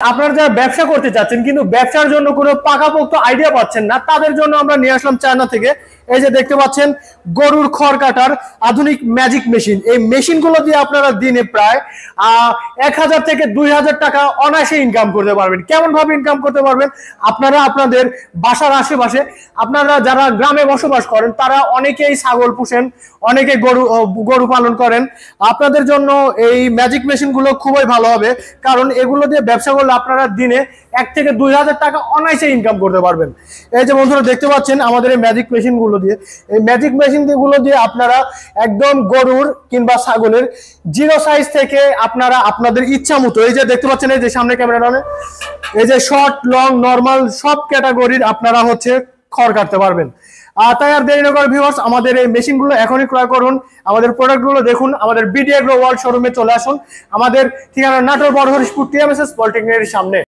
আপনারা যারা ব্যবসা করতে চাচ্ছেন কিন্তু ব্যবসার জন্য কোনো পাকাপোক্ত আইডিয়া পাচ্ছেন না, তাদের জন্য আমরা নিয়ে আসলাম চায়না থেকে। এই যে দেখতে পাচ্ছেন গরুর খড় কাটার আধুনিক ম্যাজিক মেশিন। এই মেশিনগুলো দিয়ে আপনারা দিনে প্রায় 1000 থেকে 2000 টাকা অনায়াসে ইনকাম করতে পারবেন। কেমন ভাবে ইনকাম করতে পারবেন? আপনারা আপনাদের বাসার আশেপাশে, আপনারা যারা গ্রামে বসবাস করেন তারা অনেকেই ছাগল পুষেন, অনেকে গরু পালন করেন। আপনাদের জন্য এই ম্যাজিক মেশিনগুলো খুবই ভালো হবে, কারণ এগুলো দিয়ে ব্যবসা করলে আপনারা দিনে 1 থেকে 2000 টাকা অনায়াসে ইনকাম করতে পারবেন। এই যে বন্ধুরা দেখতে পাচ্ছেন আমাদের এই ম্যাজিক মেশিনগুলো দিয়ে, এই ম্যাজিক মেশিনগুলো দিয়ে আপনারা একদম গরুর কিংবা ছাগলের জিরো সাইজ থেকে আপনারা আপনাদের ইচ্ছা মতো, এই যে দেখতে পাচ্ছেন এই যে সামনে ক্যামেরা, এই যে শর্ট লং নরমাল সব ক্যাটাগরির আপনারা খড় কাটতে পারবেন। তাই আর দেরি না করে ভিউয়ার্স, আমাদের এই মেশিনগুলো এখনই ক্রয় করুন, আমাদের প্রোডাক্টগুলো দেখুন, আমাদের বিডি এগ্রো ওয়ার্ল্ড শোরুমে চলে আসুন। আমাদের ঠিকানা নাটোর বড় হরিশপুর টিএমএসএস পলিটেকনিকের সামনে।